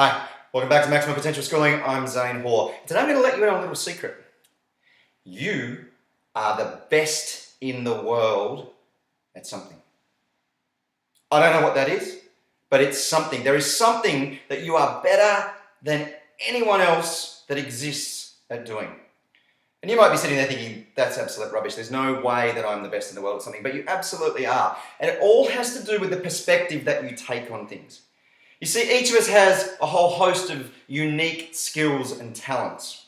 Hi, welcome back to Maximum Potential Schooling. I'm Zane Hoare. Today I'm going to let you in on a little secret. You are the best in the world at something. I don't know what that is, but it's something. There is something that you are better than anyone else that exists at doing. And you might be sitting there thinking, that's absolute rubbish. There's no way that I'm the best in the world at something, but you absolutely are. And it all has to do with the perspective that you take on things. You see, each of us has a whole host of unique skills and talents.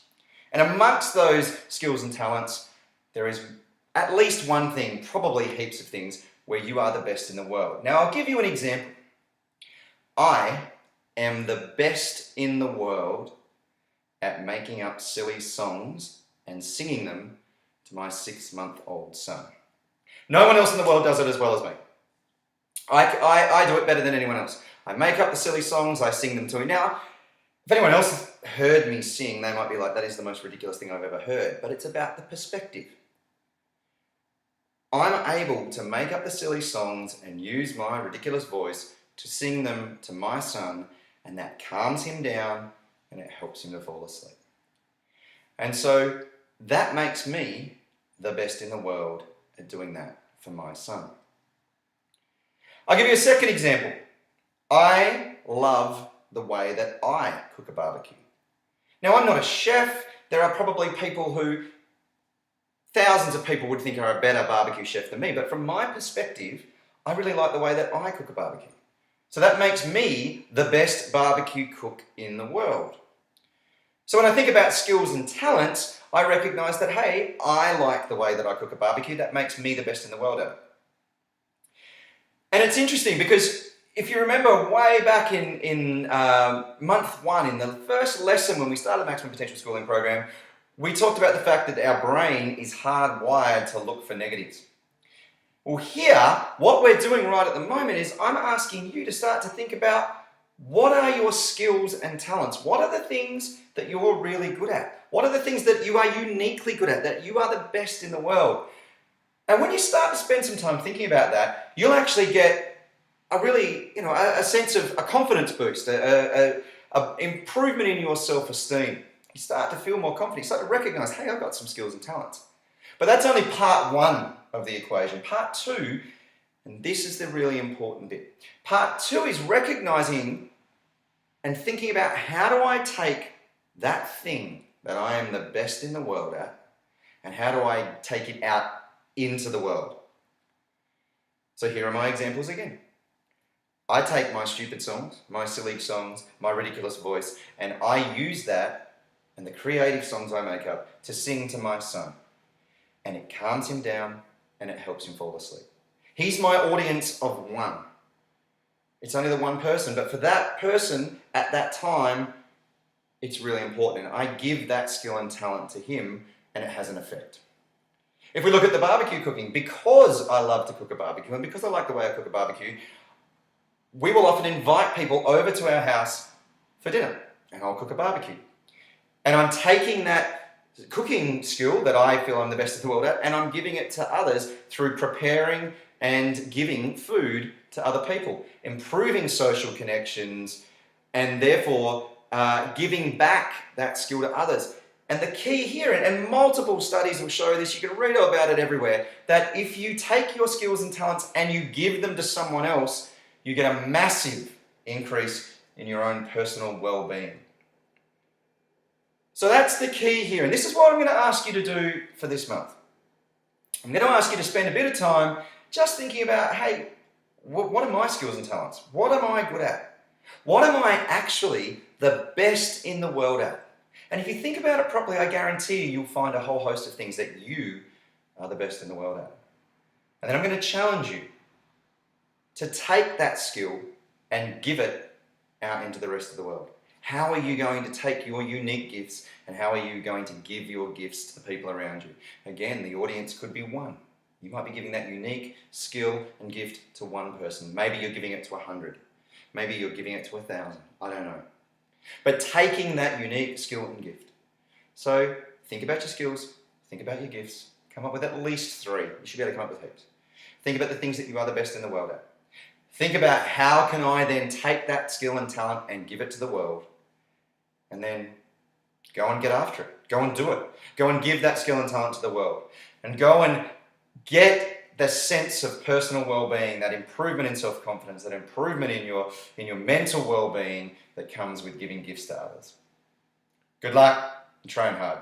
And amongst those skills and talents, there is at least one thing, probably heaps of things, where you are the best in the world. Now, I'll give you an example. I am the best in the world at making up silly songs and singing them to my 6-month-old son. No one else in the world does it as well as me. I do it better than anyone else. I make up the silly songs, I sing them to him. Now, if anyone else has heard me sing, they might be like, that is the most ridiculous thing I've ever heard. But it's about the perspective. I'm able to make up the silly songs and use my ridiculous voice to sing them to my son, and that calms him down and it helps him to fall asleep. And so that makes me the best in the world at doing that for my son. I'll give you a second example. I love the way that I cook a barbecue. Now, I'm not a chef. There are probably people who, thousands of people would think are a better barbecue chef than me, but from my perspective, I really like the way that I cook a barbecue. So that makes me the best barbecue cook in the world. So when I think about skills and talents, I recognize that, hey, I like the way that I cook a barbecue. That makes me the best in the world at it. And it's interesting because if you remember way back in month 1, in the first lesson when we started the Maximum Potential Schooling program, we talked about the fact that our brain is hardwired to look for negatives. Well, here, what we're doing right at the moment is I'm asking you to start to think about, what are your skills and talents? What are the things that you're really good at? What are the things that you are uniquely good at, that you are the best in the world? And when you start to spend some time thinking about that, you'll actually get a sense of a confidence boost, a improvement in your self-esteem. You start to feel more confident. You start to recognize, hey, I've got some skills and talents. But that's only part 1 of the equation. Part 2, and this is the really important bit. Part 2 is recognizing and thinking about, how do I take that thing that I am the best in the world at, and how do I take it out into the world? So here are my examples again. I take my stupid songs, my silly songs, my ridiculous voice, and I use that and the creative songs I make up to sing to my son. And it calms him down and it helps him fall asleep. He's my audience of 1. It's only the one person, but for that person at that time, it's really important. And I give that skill and talent to him, and it has an effect. If we look at the barbecue cooking, because I love to cook a barbecue and because I like the way I cook a barbecue, we will often invite people over to our house for dinner, and I'll cook a barbecue. And I'm taking that cooking skill that I feel I'm the best in the world at, and I'm giving it to others through preparing and giving food to other people, improving social connections, and therefore giving back that skill to others. And the key here, and multiple studies will show this, you can read all about it everywhere, that if you take your skills and talents and you give them to someone else, you get a massive increase in your own personal well-being. So that's the key here. And this is what I'm going to ask you to do for this month. I'm going to ask you to spend a bit of time just thinking about, hey, what are my skills and talents? What am I good at? What am I actually the best in the world at? And if you think about it properly, I guarantee you'll find a whole host of things that you are the best in the world at. And then I'm going to challenge you to take that skill and give it out into the rest of the world. How are you going to take your unique gifts and how are you going to give your gifts to the people around you? Again, the audience could be 1. You might be giving that unique skill and gift to 1 person. Maybe you're giving it to 100. Maybe you're giving it to 1,000. I don't know. But taking that unique skill and gift. So think about your skills, think about your gifts, come up with at least 3. You should be able to come up with heaps. Think about the things that you are the best in the world at. Think about how can I then take that skill and talent and give it to the world, and then go and get after it. Go and do it. Go and give that skill and talent to the world, and go and get the sense of personal well-being, that improvement in self-confidence, that improvement in your mental well-being that comes with giving gifts to others. Good luck and train hard.